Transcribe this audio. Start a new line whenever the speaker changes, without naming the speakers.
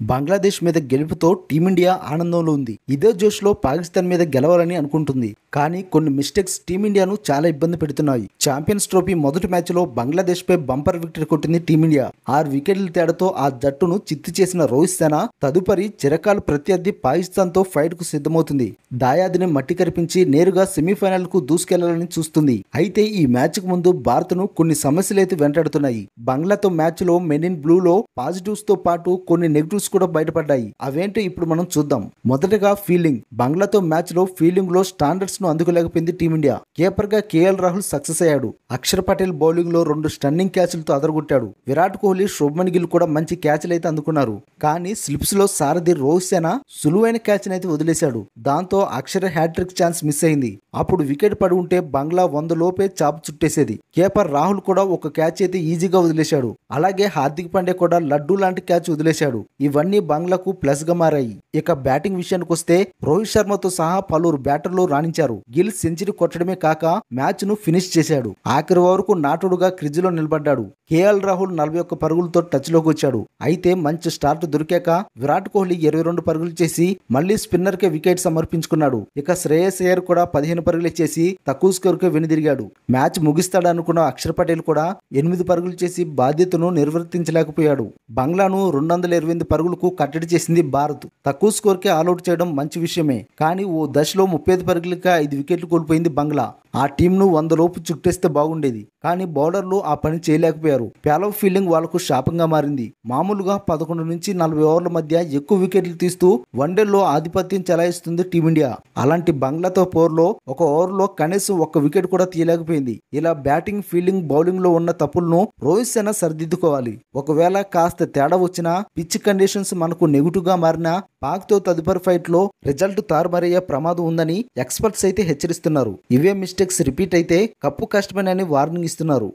బంగ్లాదేశ్ మీద గెలుపుతో టీమిండియా ఆనందంలో ఉంది. ఇదే జోష్లో పాకిస్తాన్ మీద గెలవాలని అనుకుంటుంది. కానీ కొన్ని మిస్టేక్స్ టీమిండియాను చాలా ఇబ్బంది పెడుతున్నాయి. ఛాంపియన్స్ ట్రోఫీ మొదటి మ్యాచ్లో బంగ్లాదేశ్ పై బంపర్ వికెటరీ కొట్టింది టీమిండియా. 6 వికెట్ల తేడాతో ఆ జట్టును చిత్తు చేసిన రోహిత్ సేన తదుపరి చిరకాల ప్రత్యర్థి పాకిస్తాన్ తో ఫైట్ కు సిద్ధమవుతుంది. దాయాదిని మట్టి కరిపించి నేరుగా సెమీఫైనల్ కు దూసుకెళ్లాలని చూస్తుంది. అయితే ఈ మ్యాచ్ కు ముందు భారత్ ను కొన్ని సమస్యలైతే వెంటాడుతున్నాయి. బంగ్లాతో మ్యాచ్ లో మెన్ ఇన్ బ్లూ లో పాజిటివ్స్ తో పాటు కొన్ని నెగిటివ్స్ కూడా బయటపడ్డాయి. అవేంటో ఇప్పుడు మనం చూద్దాం. మొదటగా ఫీల్డింగ్. బంగ్లాతో మ్యాచ్ లో ఫీల్డింగ్ లో స్టాండర్డ్స్ ను అందుకోలేకపోయింది టీమిండియా. కీపర్ గా కేఎల్ రాహుల్ సక్సెస్ అయ్యాడు. అక్షర్ పటేల్ బౌలింగ్ లో 2 స్టన్నింగ్ క్యాచ్లతో అదరగొట్టాడు. విరాట్ కోహ్లీ, శుభ్మన్ గిల్ కూడా మంచి క్యాచ్లు అయితే అందుకున్నారు. కానీ స్లిప్స్ లో సారథి రోహిత్ సేన సులువైన క్యాచ్ అయితే వదిలేశాడు. దాంతో అక్షర్ హ్యాట్రిక్ ఛాన్స్ మిస్ అయింది. అప్పుడు వికెట్ పడి ఉంటే బంగ్లా 100 లోపే చాపు చుట్టేసేది. కీపర్ రాహుల్ కూడా ఒక క్యాచ్ అయితే ఈజీగా వదిలేశాడు. అలాగే హార్దిక్ పాండ్యా కూడా లడ్డూ లాంటి క్యాచ్ వదిలేశాడు. ఇవన్నీ బంగ్లాకు ప్లస్ గా మారాయి. ఇక బ్యాటింగ్ విషయానికి వస్తే రోహిత్ శర్మతో సహా పలువురు బ్యాటర్లు రాణించారు. గిల్ సెంచరీ కొట్టడమే కాక మ్యాచ్ ను ఫినిష్ చేశాడు. ఆఖరి వరకు నాటుడుగా క్రిజ్లో నిలబడ్డాడు. కేఎల్ రాహుల్ 41 పరుగులతో టచ్ లోకి వచ్చాడు. అయితే మంచి స్టార్ట్ దొరికాక విరాట్ కోహ్లీ 22 పరుగులు చేసి మళ్లీ స్పిన్నర్ కే వికెట్ సమర్పించుకున్నాడు. ఇక శ్రేయస్ అయ్యర్ కూడా 15 పరుగులు చేసి తక్కువ స్కోర్ కే వెనుదిరిగాడు. మ్యాచ్ ముగిస్తాడనుకున్న అక్షర్ పటేల్ కూడా 8 పరుగులు చేసి బాధ్యతను నిర్వర్తించలేకపోయాడు. బంగ్లాను 228 పరుగులకు కట్టడి చేసింది భారత్. తక్కువ స్కోర్ కే ఆల్అౌట్ చేయడం మంచి విషయమే. కానీ ఓ దశలో 35 పరుగులకి 5 వికెట్లు కోల్పోయింది బంగ్లా. ఆ టీంను 100 లోపు చుట్టేస్తే బాగుండేది. కానీ బౌలర్లు ఆ పని చేయలేకపోయారు. ప్యాలవ్ ఫీల్డింగ్ వాళ్లకు శాపంగా మారింది. మామూలుగా 11 నుంచి 40 ఓవర్ల మధ్య ఎక్కువ వికెట్లు తీస్తూ వన్డేల్లో ఆధిపత్యం చెలాయిస్తుంది టీమిండియా. అలాంటి బంగ్లాతో పోరులో ఒక ఓవర్లో కనీసం 1 వికెట్ కూడా తీయలేకపోయింది. ఇలా బ్యాటింగ్, ఫీల్డింగ్, బౌలింగ్ లో ఉన్న తప్పులను రోహిత్ సేన సరిదిద్దుకోవాలి. ఒకవేళ కాస్త తేడా వచ్చినా, పిచ్ కండిషన్స్ మనకు నెగిటివ్ గా మారినా పాక్ తో తదుపరి ఫైట్ లో రిజల్ట్ తారుమారయ్యే ప్రమాదం ఉందని ఎక్స్పర్ట్స్ అయితే హెచ్చరిస్తున్నారు. ఇవే మిస్టేక్స్ రిపీట్ అయితే కప్పు కష్టమని వార్నింగ్ ఇస్తున్నారు.